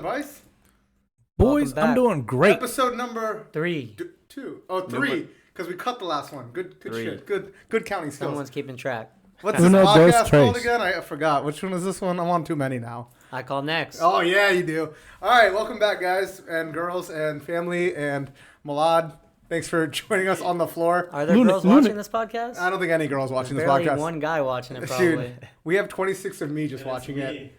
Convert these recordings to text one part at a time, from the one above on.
Vice? Boys, I'm doing great. Episode number 3. 2. Oh, 3. Because we cut the last one. Good shit. Good counting skills. Someone's keeping track. What's this podcast called again? I forgot. Which one is this one? I'm on too many now. I call next. Oh, yeah, you do. All right, welcome back, guys and girls and family and Malad. Thanks for joining us on the floor. Are there girls watching this podcast? I don't think any girls watching this barely podcast. One guy watching it, probably. Dude, we have 26 of me just watching it.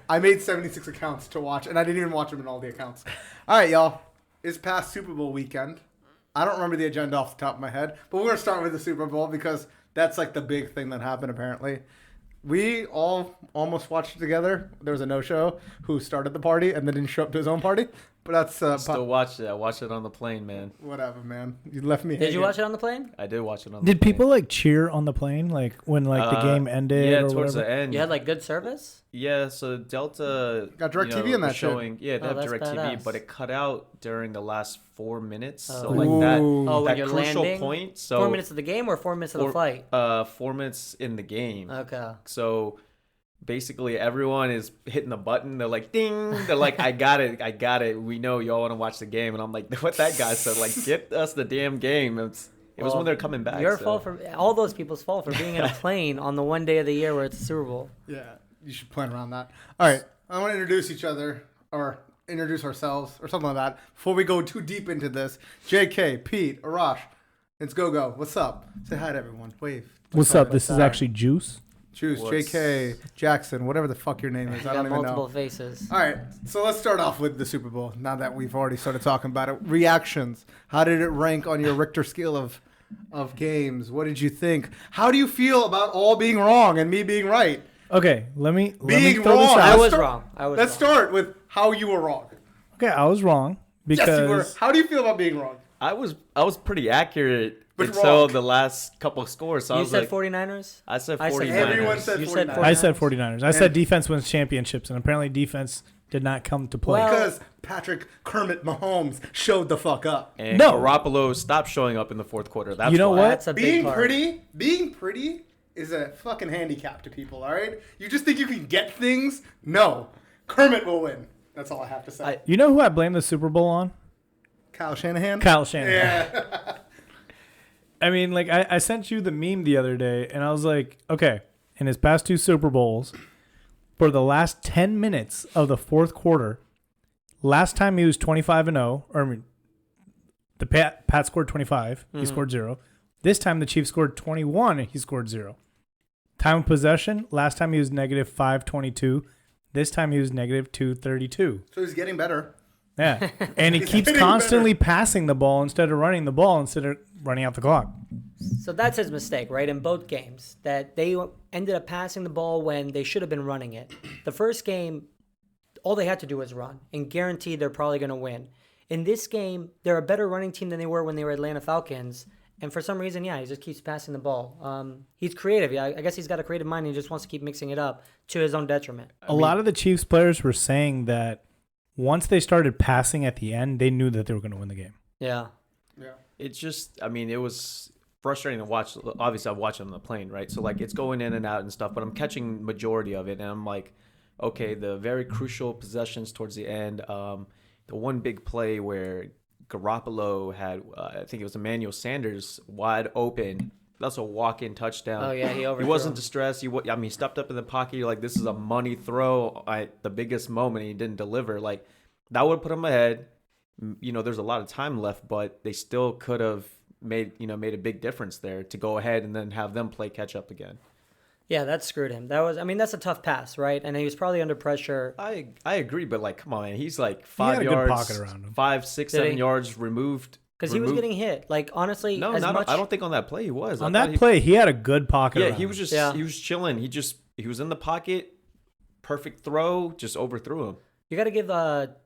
I made 76 accounts to watch, and I didn't even watch them in all the accounts. All right, y'all. It's past Super Bowl weekend. I don't remember the agenda off the top of my head, but we're going to start with the Super Bowl because that's like the big thing that happened, apparently. We all almost watched it together. There was a no-show who started the party and then didn't show up to his own party. But that's still watched it. I watched it on the plane, man. Whatever, man. You left me. Did you watch it on the plane? I did watch it on the plane. Did people like cheer on the plane, like when like the game ended? Yeah, or towards whatever? the end. You had like good service? Yeah, so Delta got DirecTV in that showing. shit. Yeah, they have that's DirecTV, badass. but it cut out during the last 4 minutes. Oh. So like that. Oh, when that you're crucial landing? point. So 4 minutes of the game or 4 minutes of the fight? 4 minutes in the game. Okay. So basically everyone is hitting the button. They're like, ding. They're like, I got it. We know y'all want to watch the game. And I'm like, what that guy said, like, get us the damn game. It was when they're coming back. Your fault for all those people's fault for being in a plane on the one day of the year where it's the Super Bowl. Yeah, you should plan around that. All right, I want to introduce each other or introduce ourselves or something like that before we go too deep into this. JK, Pete, Arash, it's Go. What's up? Say hi to everyone. Wave. What's up? This is actually Juice. Juice, JK, Jackson, whatever the fuck your name is. I don't even know. Multiple faces. All right, so let's start off with the Super Bowl. Now that we've already started talking about it, reactions. How did it rank on your Richter scale of games? What did you think? How do you feel about all being wrong and me being right? Okay, let me throw this wrong. out. I was wrong. Let's start with how you were wrong. Okay, I was wrong because Yes, you were. How do you feel about being wrong? I was pretty accurate But until wrong. the last couple of scores. So I You was said like, 49ers? I said I said 49ers. Everyone said You said 49ers. I said 49ers. I said defense wins championships, and apparently defense did not come to play. Well- Because Patrick Kermit Mahomes showed the fuck up. And No. Garoppolo stopped showing up in the fourth quarter. That's You know why. what? That's a big Being part. pretty is a fucking handicap to people, all right? You just think you can get things? No. Kermit will win. That's all I have to say. You know who I blame the Super Bowl on? Kyle Shanahan? Kyle Shanahan. Yeah. I mean, like, I sent you the meme the other day, and I was like, okay, in his past 2 Super Bowls, for the last 10 minutes of the fourth quarter, last time he was 25-0, or I mean, the Pat scored 25, he scored 0. This time the Chiefs scored 21, and he scored 0. Time of possession, last time he was negative 522. This time he was negative 232. So he's getting better. Yeah. And he keeps getting constantly passing the ball instead of running the ball instead of running out the clock. So that's his mistake, right? In both games, that they ended up passing the ball when they should have been running it. The first game, all they had to do was run, and guaranteed they're probably going to win. In this game, they're a better running team than they were when they were Atlanta Falcons. And for some reason, he just keeps passing the ball. He's creative. Yeah, I guess he's got a creative mind and he just wants to keep mixing it up to his own detriment. A lot of the Chiefs players were saying that once they started passing at the end, they knew that they were going to win the game. Yeah. It's just, I mean, it was frustrating to watch. Obviously, I've watched it on the plane, right? So, like, it's going in and out and stuff, but I'm catching majority of it, and I'm like, okay, the very crucial possessions towards the end, the one big play where Garoppolo had, I think it was Emmanuel Sanders wide open. That's a walk-in touchdown. Oh, yeah, he overthrew He wasn't him. distressed. He stepped up in the pocket. You're like, this is a money throw at the biggest moment. He didn't deliver. Like, that would put him ahead. You know, there's a lot of time left, but they still could have made a big difference there to go ahead and then have them play catch up again. Yeah, that screwed him. That's a tough pass, right? And he was probably under pressure. I agree, but like, come on, man. He's like He had 5 a good yards, pocket around him. 5, 6, Did 7 he? yards removed. Because he was getting hit. Like, honestly, No, I don't think on that play he was. On that play, he had a good pocket yeah, around he was him. just he was chilling. He was in the pocket, perfect throw, just overthrew him. You got to give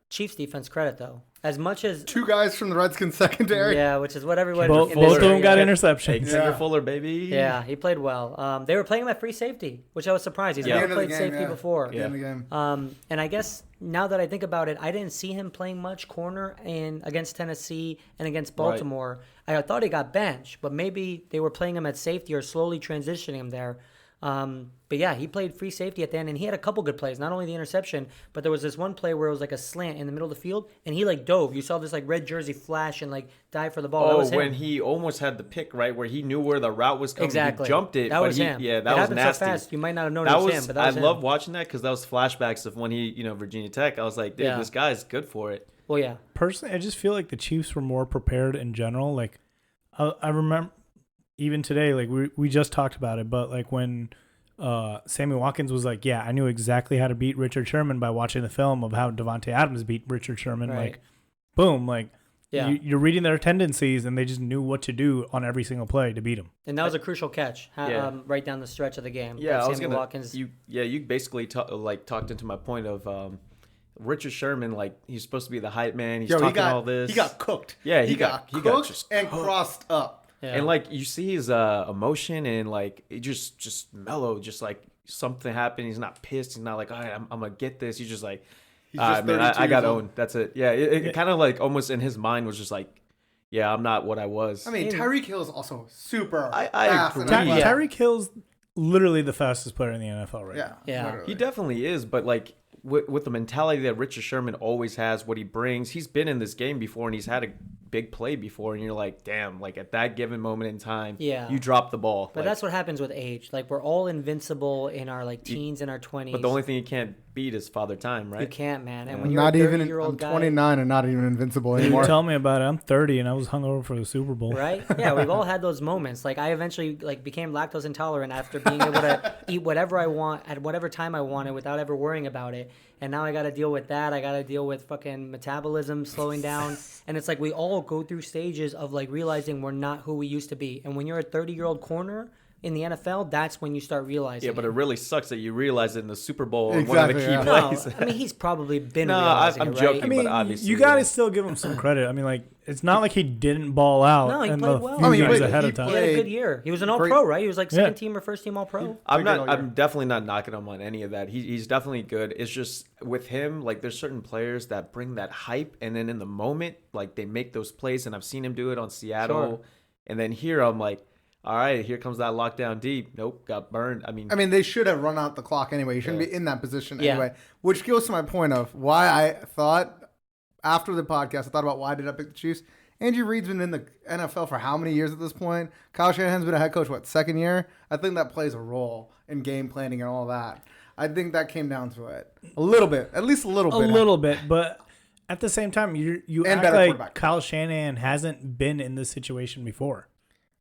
Chiefs defense credit, though. As much as 2 guys from the Redskins secondary. yeah, which is what everybody. Both in this of them area- got interceptions. Xavier Yeah. Fuller, baby. Yeah, he played well. They were playing him at free safety, which I was surprised. He's At the never end of the played game, safety yeah. before. At the end of the game. And I guess now that I think about it, I didn't see him playing much corner against Tennessee and against Baltimore. I thought he got benched, but maybe they were playing him at safety or slowly transitioning him there. But yeah, he played free safety at the end, and he had a couple good plays. Not only the interception, but there was this one play where it was like a slant in the middle of the field, and he like dove. You saw this like red jersey flash and like dive for the ball. That was him. When he almost had the pick, right, where he knew where the route was coming. Exactly. He jumped it. That was him. Yeah, that was nasty. So fast, you might not have noticed it was him, but that was him. I love watching that because that was flashbacks of when he, Virginia Tech. I was like, dude, this guy's good for it. Well, yeah. Personally, I just feel like the Chiefs were more prepared in general. Like, I remember even today, like we just talked about it, but like when Sammy Watkins was like, yeah, I knew exactly how to beat Richard Sherman by watching the film of how Devontae Adams beat Richard Sherman. Right. Like, boom, like Yeah. you're reading their tendencies, and they just knew what to do on every single play to beat him. And that was a crucial catch right down the stretch of the game. Yeah, I was Sammy gonna. Watkins. You basically talked into my point of Richard Sherman. Like, he's supposed to be the hype man. He's talking all this. He got cooked. Yeah, he got cooked just and crossed up. Yeah. And like you see his emotion, and like it just mellow. Just like something happened. He's not pissed. He's not like, all right, I'm gonna get this. He's just like, He's just man, 32 I got years old. owned. That's it. Yeah, it kind of like almost in his mind was just like, yeah, I'm not what I was. I mean, Tyreek Hill is also super I fast. agree. and Yeah. Tyreek Hill's literally the fastest player in the NFL right now. Yeah. literally. He definitely is, but like with the mentality that Richard Sherman always has, what he brings, he's been in this game before and he's had a big play before, and you're like, damn, like at that given moment in time, you drop the ball. But that's what happens with age. Like, we're all invincible in our like teens and our 20s. But the only thing you can't beat is Father Time, right? You can't, man. And when you're Not a even. 30-year-old I'm guy, 29 and not even invincible anymore. Tell me about it. I'm 30 and I was hungover for the Super Bowl. right? Yeah, we've all had those moments. Like, I eventually like became lactose intolerant after being able to eat whatever I want at whatever time I wanted without ever worrying about it. And now I got to deal with that. I got to deal with fucking metabolism slowing down. And it's like we all go through stages of like realizing we're not who we used to be. And when you're a 30-year-old corner in the NFL, that's when you start realizing. Yeah, but it really sucks that you realize it in the Super Bowl in Exactly, one of the key yeah. No, plays. I mean, he's probably been No, realizing I'm it, right? joking. I mean, But obviously, you got to still give him some credit. I mean, like, it's not like he didn't ball out No, he in played the well. few I mean, games but ahead he of time. He had a played good year. He was an great. all-pro, right? He was like Yeah. second team or first team all-pro. I'm definitely not knocking him on any of that. He's definitely good. It's just with him, like there's certain players that bring that hype, and then in the moment, like they make those plays, and I've seen him do it on Seattle, Sure. and then here I'm like, all right, here comes that lockdown deep. Nope, got burned. I mean, they should have run out the clock anyway. You shouldn't Yeah. be in that position Yeah. anyway. Which goes to my point of why I thought after the podcast, I thought about why did I pick the Chiefs. Andy Reid's been in the NFL for how many years at this point? Kyle Shanahan's been a head coach, second year? I think that plays a role in game planning and all that. I think that came down to it. A little bit. At least a little A bit. little bit, but at the same time, you And act better like quarterback. Kyle Shanahan hasn't been in this situation before.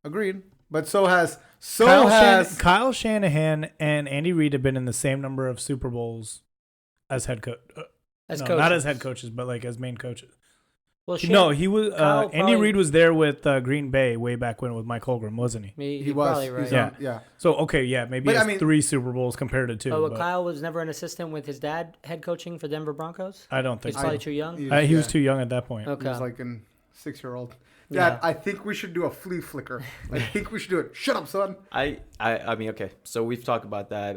Agreed. But so has Kyle Shanahan and Andy Reid have been in the same number of Super Bowls as head coach. As No, coaches. not as head coaches, but like as main coaches. Well, No, he was. Kyle Andy probably- Reid was there with Green Bay way back when with Mike Holmgren, wasn't he? he was. probably right. He's Yeah. on- yeah. So okay, yeah, maybe But, he I has mean- 3 Super Bowls compared to 2. Oh, but Kyle was never an assistant with his dad head coaching for Denver Broncos? I don't think He's so. probably too young? He was too young at that point. Okay. He was like a 6-year-old. Yeah. Dad, I think we should do a flea flicker. I think we should do it. Shut up, son. I mean, okay. So we've talked about that.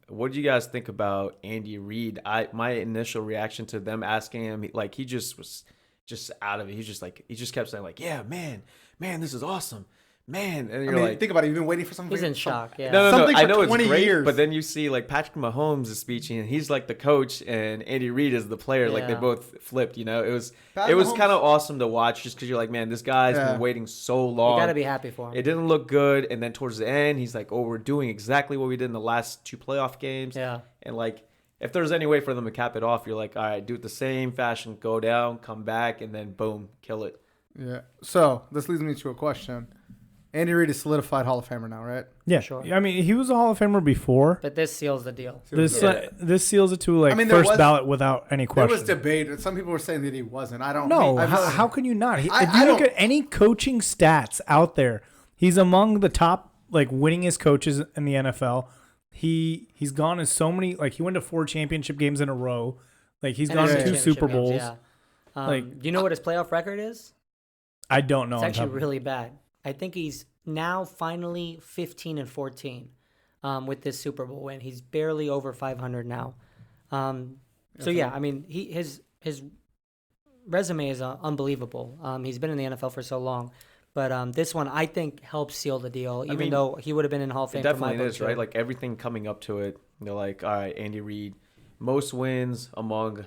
What did you guys think about Andy Reid? My initial reaction to them asking him, like, he just was just out of it. He just kept saying like, yeah, man, this is awesome, man. And you're like, think about it. You've been waiting for something. He's in shock, yeah. no. Something I for know it's 20 great, years. but then you see like Patrick Mahomes is speeching, and he's like the coach, and Andy Reid is the player. Like they Yeah. both flipped. You know, it was Mahomes- kind of awesome to watch, just because you're like, man, this guy's Yeah. been waiting so long. You got to be happy for him. It didn't look good, and then towards the end, he's like, "Oh, we're doing exactly what we did in the last 2 playoff games." Yeah. And like, if there's any way for them to cap it off, you're like, "All right, do it the same fashion, go down, come back, and then boom, kill it." Yeah. So this leads me to a question. Andy Reid is solidified Hall of Famer now, right? Yeah, Sure. I mean, he was a Hall of Famer before. But this seals the deal. This seals it to like I mean, there first was- ballot without any There question. was debate. Some people were saying that he wasn't. I don't. No, I've- how can you not? If I you look don't- at any coaching stats out there, he's among the top like winningest coaches in the NFL. He's gone in so many like he went to 4 championship games in a row. Like he's And gone his to 2 championship Super games, Bowls. yeah. Like- do you know what his playoff record is? I don't know. It's on actually top of- really bad. I think he's now finally 15-14 with this Super Bowl win. He's barely over 500 now. So yeah, I mean, his resume is unbelievable. He's been in the NFL for so long, But this one, I think, helps seal the deal, even though he would have been in Hall of Fame. It definitely for my is, right? Like everything coming up to it, they're like, all right, Andy Reid, most wins among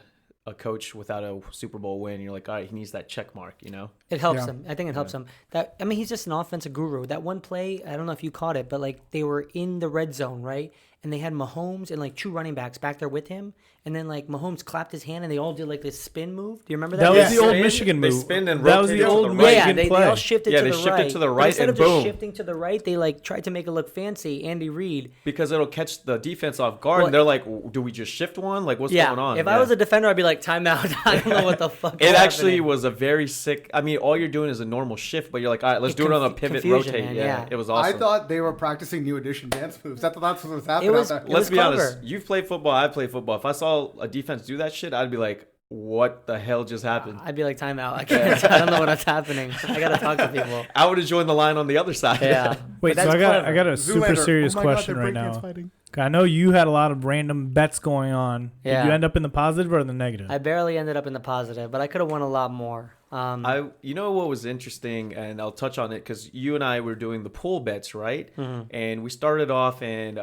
a coach without a Super Bowl win. You're like, all right, he needs that check mark, you know? It helps him. I think it helps him. He's just an offensive guru. That one play, I don't know if you caught it, but like they were in the red zone, right? And they had Mahomes and like 2 running backs back there with him. And then like Mahomes clapped his hand and they all did like this spin move. Do you remember that? That was the old Michigan move. They spin and that was the rotated old to the Michigan they play. all shifted to the right. they shifted to the But right instead and of just boom. shifting to the right, they like tried to make it look fancy. Andy Reid. Because it'll catch the defense off guard. Well, and they're like, do we just shift one? Like, what's going on? If I was a defender, I'd be like, timeout. I don't know what the fuck is It actually happening. was a very sick. I mean, all you're doing is a normal shift, but you're like, all right, let's do it on a pivot confusion, rotate. man, Yeah, yeah. it was awesome. I thought they were practicing New Edition dance moves. That's what was happening. It was- out there. Let's be honest. clever. You've played football. I played football. If I saw a defense do that shit, I'd be like, what the hell just happened? I'd be like, timeout. I can't. I don't know what's happening. I gotta talk to people. I would have joined the line on the other side. Yeah. Wait, But so that's I clever. got a super Zoolander. serious Oh my God, question they're right breakdance now. fighting. I know you had a lot of random bets going on. Yeah. Did you end up in the positive or the negative? I barely ended up in the positive, but I could have won a lot more. You know what was interesting, and I'll touch on it because you and I were doing the pool bets, right? Mm-hmm. And we started off, and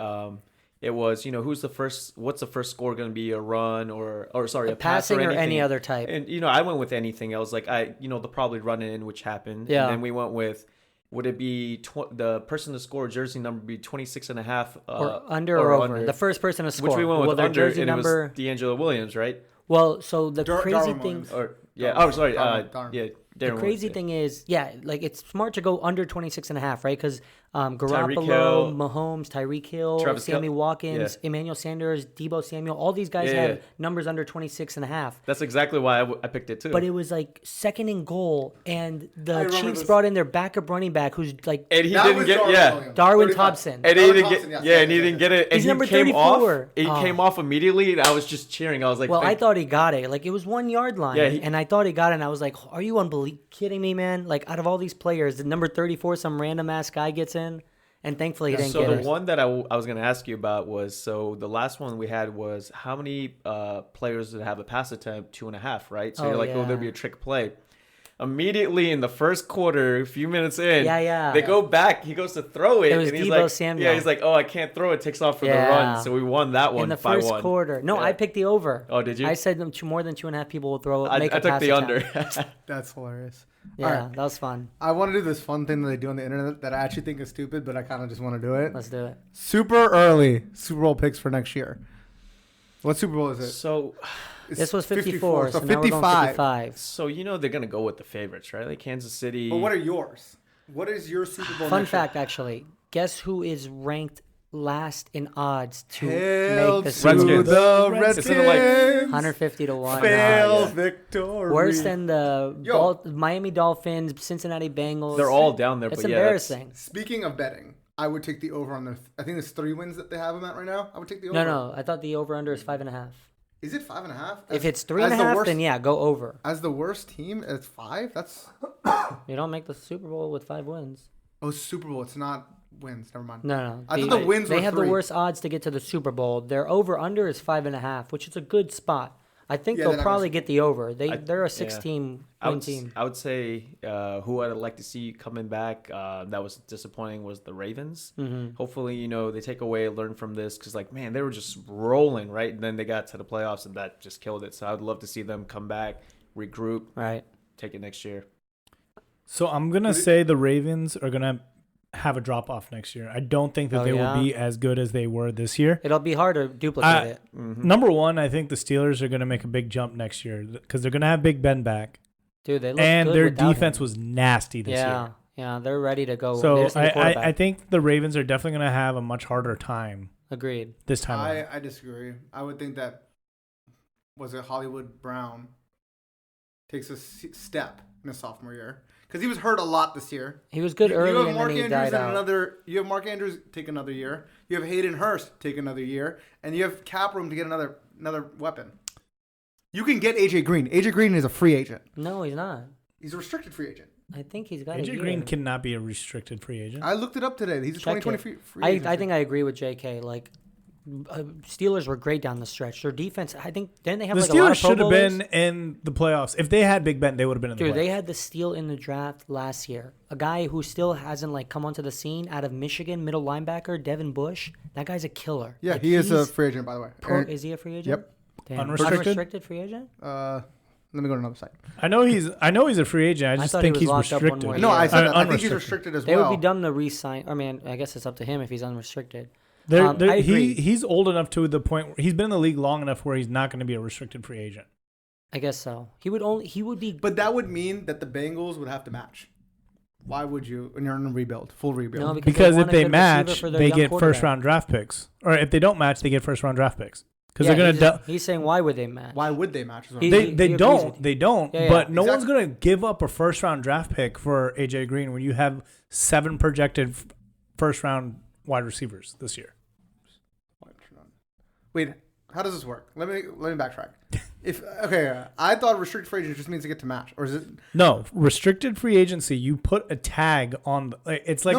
it was, who's the first? What's the first score going to be? A run or sorry, a pass passing or anything. any other type. And I went with anything. I was like, they'll probably run it in, which happened. Yeah. And then we went with, would it be the person to score jersey number be 26.5 or under or over. The first person to score. Which we went Well, with their under, jersey and number. it was D'Angelo Williams, right? Well, so the crazy Darwin thing. Williams. Or yeah. Darwin. Oh, sorry. Darwin. Yeah. The Darren crazy Williams, thing is, like it's smart to go under 26.5, right? Because Tyreek Garoppolo, Hill, Mahomes, Tyreek Hill, Travis Sammy Kel- Watkins, yeah. Emmanuel Sanders, Debo Samuel, all these guys Yeah, had yeah. numbers under 26.5. That's exactly why I picked it too. But it was like second and goal, and the remember Chiefs this. brought in their backup running back, who's like and he That didn't was get Darwin Williams. Darwin 35. Thompson. And he Darwin didn't Thompson, get, yes, and he yes, didn't yes. get it. And He's he number came 34. off. He Oh. came off immediately, and I was just cheering. I was like, Well, I thank- thought he got it. Like it was 1 yard line, Yeah, and I thought he got it. And I was like, "Are you kidding me, man?" Like out of all these players, the number 34, some random ass guy gets in, and thankfully he didn't So get the it. one that I was going to ask you about was, so the last one we had was how many players that have a pass attempt 2.5, right? So Oh, you're like, yeah. will there be a trick play? Immediately in the first quarter, a few minutes in, Yeah. they go back. He goes to throw it, It was and he's Debo like, Samuel. yeah, he's like, oh, I can't throw it. Takes off for the Yeah. run. So we won that one In the by first one. quarter. No, Yeah. I picked the over. Oh, did you? I said more than 2.5 people will throw. I Make a took pass the attempt. under. That's hilarious. Yeah, All right. that was fun. I want to do this fun thing that they do on the internet that I actually think is stupid, but I kind of just want to do it. Let's do it. Super early Super Bowl picks for next year. What Super Bowl is it? So It's This was 54, so now we're going 55. they're gonna go with the favorites, right? Like Kansas City. But what are yours? What is your Super Bowl? Fun next year? fact, actually. Guess who is ranked last in odds to Hail make the to Super Bowl? Redskins. the Redskins. Redskins. It's in the, like, 150 to 1. Fail odds. victory. Worse than the Yo. Miami Dolphins, Cincinnati Bengals. They're all down there. It's but embarrassing. Speaking of betting, I would take the over on the. I think there's 3 wins that they have them at right now. I would take the over. No. I thought the over/under is 5.5. Is it 5.5? If it's 3.5, then yeah, go over. As the worst team, it's 5. That's You don't make the Super Bowl with 5 wins. Super Bowl. It's not wins. Never mind. No. I thought the wins They were have 3. the worst odds to get to the Super Bowl. Their over/under is 5.5, which is a good spot. I think Yeah, they'll they're probably not- get the over. They're a yeah. 6-team I win would, team. I would say who I'd like to see coming back that was disappointing was the Ravens. Mm-hmm. Hopefully, they take away, learn from this because, like, man, they were just rolling, right? And then they got to the playoffs and that just killed it. So I would love to see them come back, regroup, Right. take it next year. So I'm going to say the Ravens are going to have a drop off next year. I don't think that Oh, they yeah? will be as good as they were this year. It'll be hard to duplicate it. Number one, I think the Steelers are going to make a big jump next year because they're going to have Big Ben back. Dude, they look And good their without defense him. was nasty this year. Yeah, they're ready to go. They So just need a quarterback. I think the Ravens are definitely going to have a much harder time Agreed. this time around. I disagree. I would think that was it Hollywood Brown takes a step in his sophomore year because he was hurt a lot this year. He was good You early have and Mark then he Andrews died out. You have Mark Andrews take another year. You have Hayden Hurst take another year, and you have cap room to get another weapon. You can get AJ Green. AJ Green is a free agent. No, he's not. He's a restricted free agent. I think he's got a AJ year. Green cannot be a restricted free agent. I looked it up today. He's a Check 2020 it. free agent. I think I agree with JK. Like, Steelers were great down the stretch. Their defense, I think, then they have The like a lot Steelers of Pro should have Bowlers. been in the playoffs. If they had Big Ben, they would have been in the Dude, playoffs. they had the steal in the draft last year. A guy who still hasn't like come onto the scene out of Michigan, middle linebacker, Devin Bush. That guy's a killer. Yeah, Like, he is a he's free agent, by the way. Is he a free agent? Yep. Damn. Unrestricted? Unrestricted free agent? Let me go to another site. I know he's a free agent. I just thought he think was he's locked up one restricted. more No, I said that. I think he's Unrestricted. restricted as They well. would be dumb to re-sign. I mean, I guess it's up to him if he's unrestricted. I agree. He's old enough to the point where he's been in the league long enough where he's not going to be a restricted free agent. I guess so. He would be. But that would mean that the Bengals would have to match. Why would you when you're in a rebuild, full rebuild? No, Because want if a they good receiver match, for their they young get quarterback. first round draft picks. Or if they don't match, they get first round draft picks. Because Yeah, they're going to. he's saying why would they match? Why would they match? He- They agrees don't. with you. They don't. Yeah, but yeah. no one's going to give up a first round draft pick for AJ Green when you have 7 projected first round wide receivers this year. Wait, how does this work? Let me backtrack. I thought restricted free agent just means to get to match, or is it? No, restricted free agency. You put a tag on. It's like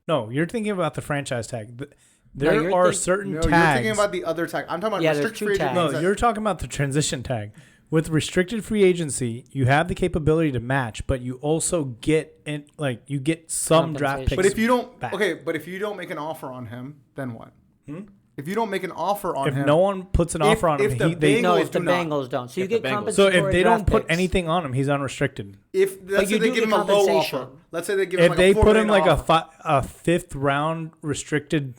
No, you're thinking about the franchise tag. There you're are think- certain No, tags. you're thinking about the other tag. I'm talking about Yeah, there's restricted two free agent. tags. No, you're talking about the transition tag. With restricted free agency, you have the capability to match, but you also get some draft Compensation. picks. But if you don't, back. but if you don't make an offer on him, then what? If you don't make an offer on if him, no one puts an offer on him, if the they No, Bengals if the do not. Bengals don't. So you If get the Bengals- compensatory so if they don't draft put picks. anything on him, he's unrestricted. If let's say you they do give him get a low compensation. offer, let's say they give him If like they a $4 put him million like offer. a 5th round restricted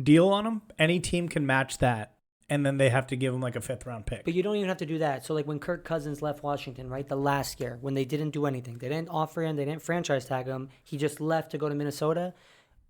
deal on him, any team can match that, and then they have to give him like a 5th round pick. But you don't even have to do that. So like when Kirk Cousins left Washington, right, the last year, when they didn't do anything, they didn't offer him, they didn't franchise tag him, he just left to go to Minnesota.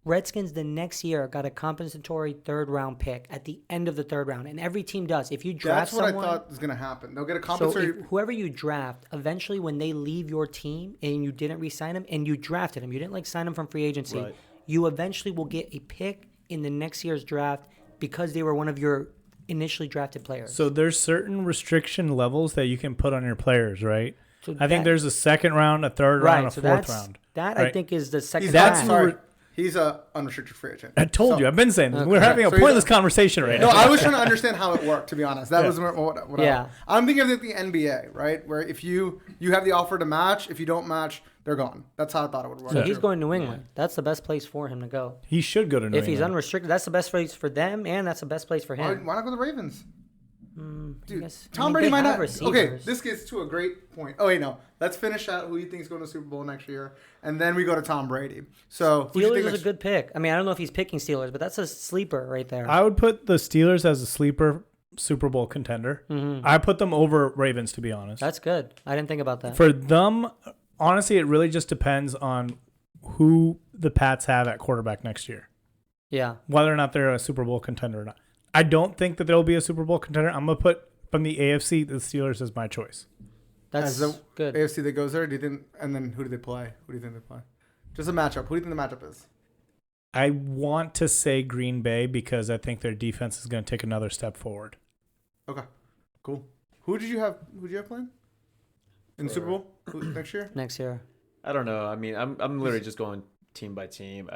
Redskins the next year got a compensatory 3rd round pick at the end of the 3rd round, and every team does. If you draft That's what someone, I thought was going to happen. They'll get a so compensatory. if whoever you draft, eventually when they leave your team and you didn't re-sign him and you drafted him, you didn't like sign him from free agency, Right. you eventually will get a pick in the next year's draft because they were one of your initially drafted players. So there's certain restriction levels that you can put on your players, right? So I think there's a 2nd round, a 3rd round, a 4th round. That right? I think is the second. He's That's tag. sorry. He's a unrestricted free agent. I told you. I've been saying this. We're having a So he's pointless conversation right No, now. I was trying to understand how it worked. To be honest, that was what Yeah. I'm thinking of the NBA, right? Where if you have the offer to match, if you don't match, they're gone. That's how I thought it would work. So he's going to New England. That's the best place for him to go. He should go to New If he's England. unrestricted, that's the best place for them, and that's the best place for Why him. not go to the Ravens? Dude, guess- I Tom mean, Brady they might have not. Okay, receivers. this gets to a great point. Oh wait, no. Let's finish out who you think is going to the Super Bowl next year, and then we go to Tom Brady. So who do you Steelers think is next- a good pick. I mean, I don't know if he's picking Steelers, but that's a sleeper right there. I would put the Steelers as a sleeper Super Bowl contender. I put them over Ravens, to be honest. That's good. I didn't think about that. For them, honestly, it really just depends on who the Pats have at quarterback next year, Yeah. whether or not they're a Super Bowl contender or not. I don't think that they'll be a Super Bowl contender. I'm going to put from the AFC, the Steelers as my choice. That's As the good. AFC that goes there? Do you think? And then who do they play? Who do you think they play? Just a matchup. Who do you think the matchup is? I want to say Green Bay because I think their defense is going to take another step forward. Okay, cool. Who did you have playing in the Super Bowl next year? Next year. I don't know. I mean, I'm literally just going team by team.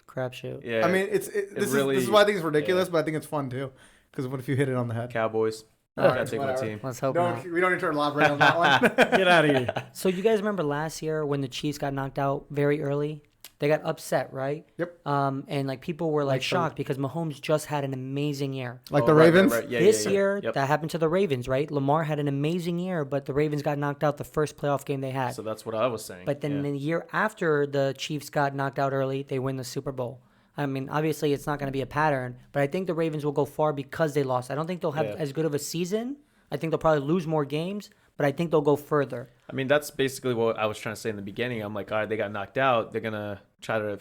Crapshoot. Yeah. I mean, this is why I think it's ridiculous, but I think it's fun too. Because what if you hit it on the head? Cowboys. All I right, gotta take my whatever. team. Let's hope not. We don't need to elaborate on that one. Get out of here. So you guys remember last year when the Chiefs got knocked out very early? They got upset, right? Yep. And like people were like shocked because Mahomes just had an amazing year. Like the Ravens. Yeah, This yeah. year, Yep. that happened to the Ravens, right? Lamar had an amazing year, but the Ravens got knocked out the first playoff game they had. So that's what I was saying. But then yeah. the year after the Chiefs got knocked out early, they win the Super Bowl. I mean, obviously it's not going to be a pattern, but I think the Ravens will go far because they lost. I don't think they'll have as good of a season. I think they'll probably lose more games, but I think they'll go further. I mean, that's basically what I was trying to say in the beginning. I'm like, all right, they got knocked out. They're gonna try to,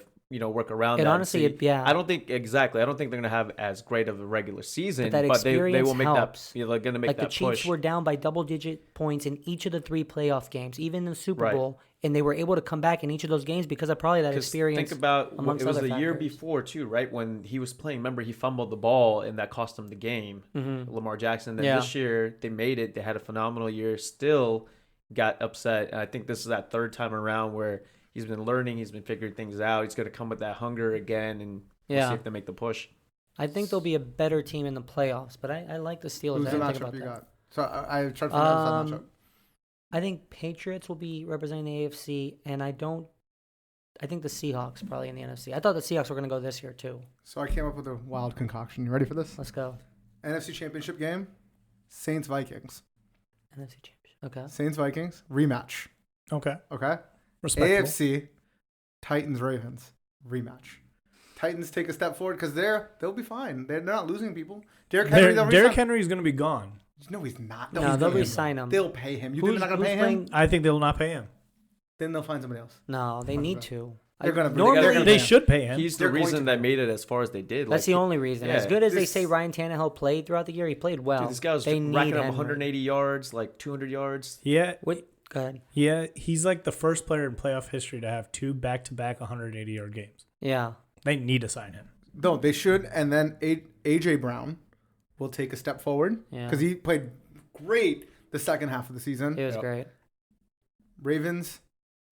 work around And that. honestly, I don't think I don't think they're gonna have as great of a regular season, that but they experience will make helps. that. They're gonna make like that the Chiefs push. were down by double-digit points in each of the 3 playoff games, even in the Super Right. Bowl, and they were able to come back in each of those games because of probably that 'Cause experience. Think about it amongst was other the year factors. before too, right? When he was playing, remember he fumbled the ball and that cost him the game. Lamar Jackson. Then Yeah. this year they made it. They had a phenomenal year. Still got upset. And I think this is that 3rd time around where he's been learning. He's been figuring things out. He's going to come with that hunger again, and we'll Yeah. see if they make the push. I think they'll be a better team in the playoffs, but I like the Steelers. Who's I the didn't think matchup about you that. got? So I tried to find out that matchup. I think Patriots will be representing the AFC, and I think the Seahawks probably in the NFC. I thought the Seahawks were going to go this year too. So I came up with a wild concoction. You ready for this? Let's go. NFC Championship game, Saints Vikings. NFC Championship. Okay. Saints Vikings rematch. Okay. Okay. Respectable. AFC Titans Ravens rematch. Titans take a step forward because they'll be fine. They're not losing people. Derrick Henry is going to be gone. No, he's not. No, they'll resign him. They'll pay him. You think they're not going to pay him? I think they will not pay him. Then they'll find somebody else. No, they need to. They're gonna. Normally, They should pay him. He's the reason that made it as far as they did. That's the only reason. Yeah. As good as they say Ryan Tannehill played throughout the year, he played well. Dude, this guy was they racking up Henry. 180 yards, like 200 yards. Yeah. Go ahead. Yeah, he's like the first player in playoff history to have 2 back-to-back 180-yard games. Yeah. They need to sign him. No, they should. And then AJ Brown will take a step forward because he played great the second half of the season. It was great. Ravens,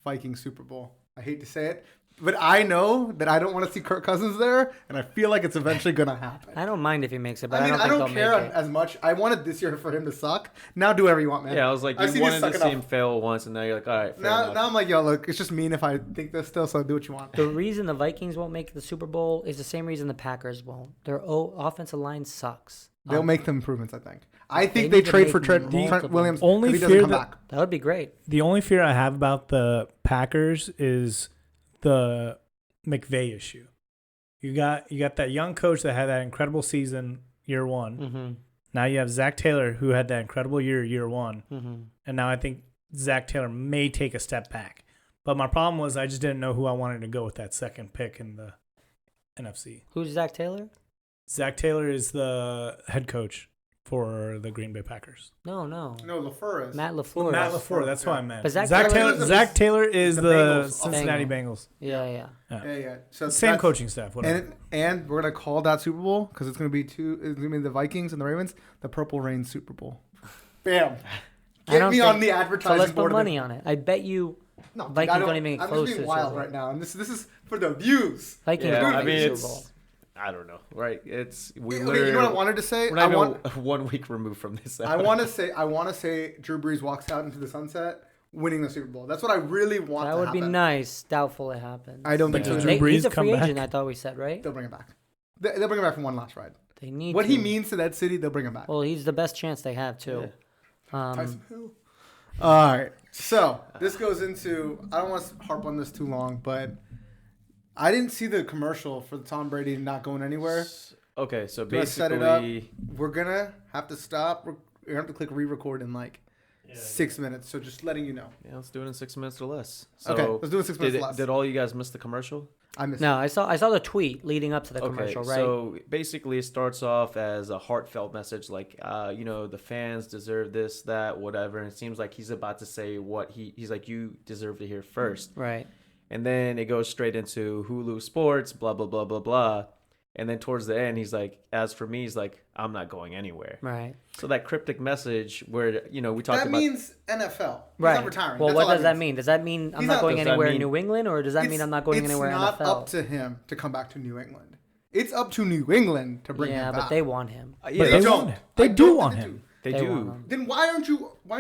Vikings Super Bowl. I hate to say it, but I know that I don't want to see Kirk Cousins there, and I feel like it's eventually going to happen. I don't mind if he makes it, but I mean, I don't think they'll care make it. as much. I wanted this year for him to suck. Now do whatever you want, man. Yeah, I was like, I've you seen wanted to see him enough. fail once, and now you're like, all right, fair Now enough. I'm like, yo, look, it's just mean if I think this still, so do what you want. The reason the Vikings won't make the Super Bowl is the same reason the Packers won't. Their offensive line sucks. They'll make the improvements, I think. I think They they need to trade make for Trent multiple. Williams Only if he doesn't fear come that- back. That would be great. The only fear I have about the Packers is the McVay issue. You got that young coach that had that incredible season year one. Mm-hmm. Now you have Zach Taylor who had that incredible year one. Mm-hmm. And now I think Zach Taylor may take a step back. But my problem was I just didn't know who I wanted to go with that second pick in the NFC. Who's Zach Taylor? Zach Taylor is the head coach for the Green Bay Packers. No. No, LaFleur is. Matt LaFleur. Matt LaFleur, that's who I meant. But Zach Zach Taylor is the the Bengals. Cincinnati Bengals. Yeah. Yeah. So Same that's- coaching staff. Whatever. And we're gonna call that Super Bowl because it's gonna be the Vikings and the Ravens, the Purple Rain Super Bowl. Bam! Get me on the So advertising let's board. put money on it. I bet you No, Vikings I don't even get I'm close just to being the wild Super Bowl. right now, and this is for the views. Vikings Yeah, don't I make mean, the it's, Super Bowl. I don't know, right? We Okay, you know what I wanted to say? We're not even 1 week removed from this. I want to say Drew Brees walks out into the sunset, winning the Super Bowl. That's what I really want. That would be nice. Doubtful it happens. I don't think But so. does Drew Brees He's a come free back? agent. I thought we said right. They'll bring him back. They'll bring him back from one last ride. They need What to. he means to that city, they'll bring him back. Well, he's the best chance they have too. Tyson Hill. All right. So this goes into. I don't want to harp on this too long, but I didn't see the commercial for Tom Brady not going anywhere. Okay, so Do I set it up? basically, We're gonna have to stop. We're gonna have to click re-record in like 6 minutes. So just letting you know. yeah, let's do it in 6 minutes or less. So Okay, let's do it 6 minutes less. Did all you guys miss the commercial? I missed. No, I saw the tweet leading up to the commercial. Right. So basically, it starts off as a heartfelt message, like, the fans deserve this, that, whatever. And it seems like he's about to say what he's like, you deserve to hear first. Right. And then it goes straight into Hulu Sports, blah, blah, blah, blah, blah. And then towards the end, he's like, as for me, he's like, I'm not going anywhere. Right. So that cryptic message where, we talked That about. means NFL. He's Right. not retiring. Well, That's what all does that means. mean? Does that mean I'm He's not not- going does that anywhere in mean- New England, or does that mean I'm not going anywhere in It's NFL? not up to him to come back to New England. It's up to New England to bring yeah, him back. but they want him Yeah, But They they don't. want him. They I do don't want think him. They They do. want him. Then why don't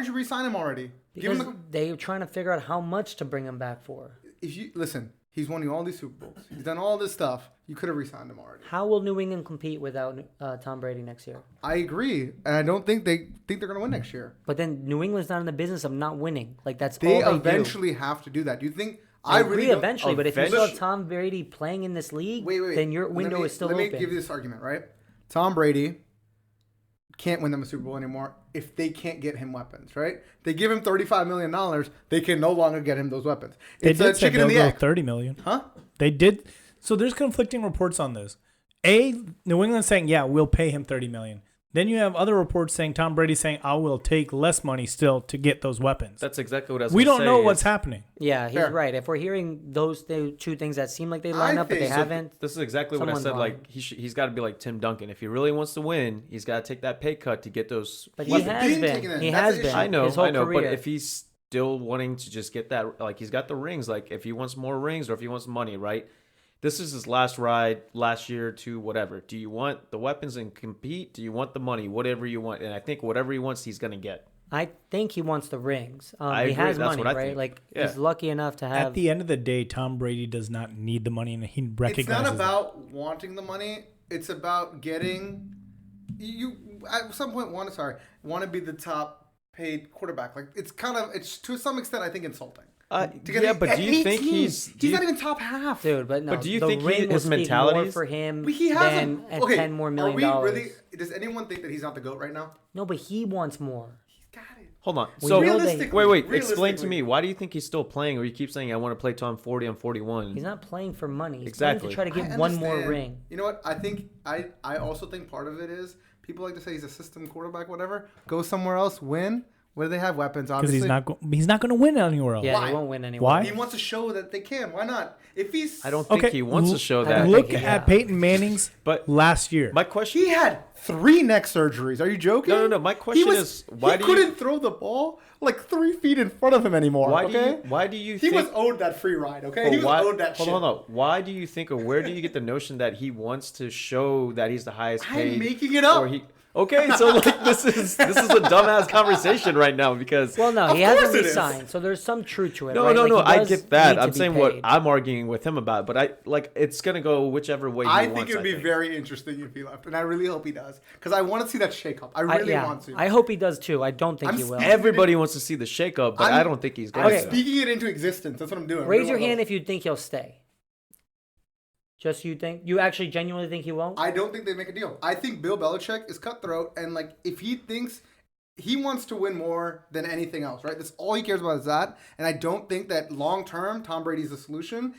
you re-sign him already? Give Because him they're trying to figure out how much to bring him back for. if you listen, he's winning all these Super Bowls. He's done all this stuff. You could have re-signed him already. How will New England compete without Tom Brady next year? I agree, and I don't think they're going to win next year. But then New England's not in the business of not winning. Like that's They all they eventually have to do that. Do you think? do. I really agree don't- eventually, but if you still have Eventually. Tom Brady playing in this league, Wait. then your Let window me- is still Let open. me give you this argument, right? Tom Brady can't win them a Super Bowl anymore if they can't get him weapons, right? They give him $35 million, they can no longer get him those weapons. They It's a did say chicken and they'll the go egg. 30 million. Huh? They did. So there's conflicting reports on this. New England saying, yeah, we'll pay him 30 million. Then you have other reports saying Tom Brady saying, I will take less money still to get those weapons. That's exactly what I was We gonna don't say know is- what's happening. Yeah, he's Fair. right. If we're hearing those two things that seem like they line up, but they think- so haven't, This is exactly what I Someone's said. lying. Like he's got to be like Tim Duncan. If he really wants to win, he's got to take that pay cut to get those. but He's he has been been. taking it. He That's has the been. issue. I know, his whole but career. if he's still wanting to just get that, like he's got the rings. Like if he wants more rings or if he wants money, right? This is his last ride, last year to whatever. Do you want the weapons and compete? Do you want the money? Whatever you want. And I think whatever he wants, he's going to get. I think he wants the rings. I He agree. has That's money, what I right? think. Like Yeah. he's lucky enough to have. At the end of the day, Tom Brady does not need the money, and he recognizes It's not that. about wanting the money. It's about getting you at some point want to be the top paid quarterback. Like it's to some extent I think insulting. Yeah, but do you think he's not even top half, Dude, but no. But do you the think ring will his speak mentality more is- for him He has than okay, $10 more million? Does anyone think that he's not the GOAT right now? No, but he wants more. He's got it. Hold on. We So know that- wait. Explain to me, why do you think he's still playing, or you keep saying I want to play Tom 40 on 41? He's not playing for money. He's Exactly. playing to try to I get one more understand. ring. You know what? I think I also think part of it is people like to say he's a system quarterback, whatever. Go somewhere else, win. Where do they have weapons? Because Obviously, he's not going to win anywhere else. Yeah, Why? he won't win anywhere. Why? He wants to show that they can. Why not? If he's, I don't think he wants to show I that. don't Look think he- at Peyton Manning's But last year. my question He had 3 neck surgeries. Are you joking? No. My question is, why he do you- couldn't throw the ball like 3 feet in front of him anymore? why okay? do you He think was owed that free ride. Okay, But he was why, owed that shit. hold on. Why do you think, or where do you get the notion that he wants to show that he's the highest paid? I'm making it up. Or okay, so like this is a dumbass conversation right now because Well, no, Of he hasn't course it is. resigned, so there's some truth to it. no, right? Like, he I does get that. need to I'm be saying what paid. I'm arguing with him about, but it's gonna go whichever way he I wants. think it would be very interesting if he left, and I really hope he does because I want to see that shakeup. I really want to. I hope he does too. I don't think I'm he will. speaking- Everybody wants to see the shakeup, but I don't think he's going I'm Okay. to. speaking it into existence. That's what I'm doing. Raise your hand if you think he'll stay. Just you think? You actually genuinely think he won't? I don't think they make a deal. I think Bill Belichick is cutthroat, and like if he thinks he wants to win more than anything else, right? That's all he cares about is that. And I don't think that long term Tom Brady's the solution.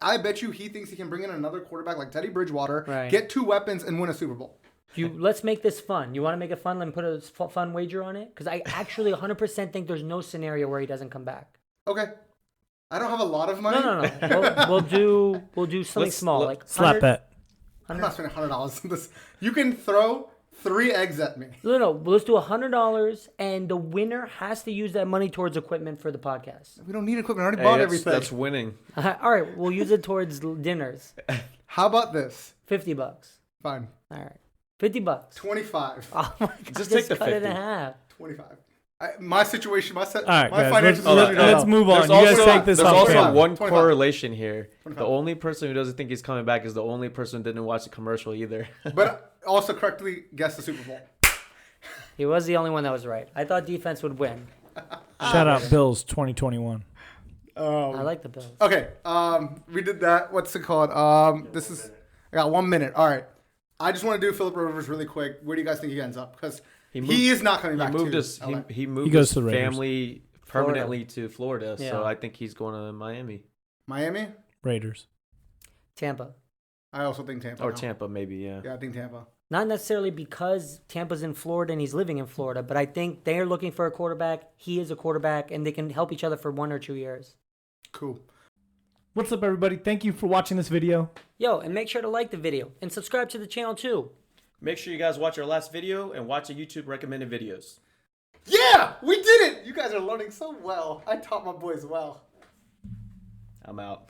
I bet you he thinks he can bring in another quarterback like Teddy Bridgewater, Right. get 2 weapons, and win a Super Bowl. Let's make this fun. You want to make it fun? Let me put a fun wager on it? Because I actually 100% think there's no scenario where he doesn't come back. Okay. I don't have a lot of money. No. We'll do something small, like Slap 100 bet. I'm not spending $100 on this. You can throw 3 eggs at me. No. Let's do $100, and the winner has to use that money towards equipment for the podcast. We don't need equipment. I already Hey, bought that's, everything. that's winning. All right, we'll use it towards dinners. How about this? $50. Fine. All right, $50. 25. Oh my God, Just take the cut it in 50. half. 25. My situation, my All right, guys, financial let's situation. move on. There's You guys also, take this there's off also camera. one 25. correlation here. 25. The only person who doesn't think he's coming back is the only person who didn't watch the commercial either. But also correctly guessed the Super Bowl. He was the only one that was right. I thought defense would win. Shout out Bills 2021. I like the Bills. Okay, we did that. What's it called? I got 1 minute. All right. I just want to do Philip Rivers really quick. Where do you guys think he ends up? Because he is not coming back. He moved to his LA. he moved He goes his to the Raiders. family permanently to Florida, Yeah. so I think he's going to Miami Miami. Raiders. Tampa. I also think Tampa. or now. Tampa, maybe. Yeah. Yeah, I think Tampa. Not necessarily because Tampa's in Florida and he's living in Florida, but I think they're looking for a quarterback. He is a quarterback, and they can help each other for 1 or 2 years. Cool. What's up, everybody? Thank you for watching this video. Yo, and make sure to like the video and subscribe to the channel too. Make sure you guys watch our last video and watch the YouTube recommended videos. Yeah, we did it. You guys are learning so well. I taught my boys well. I'm out.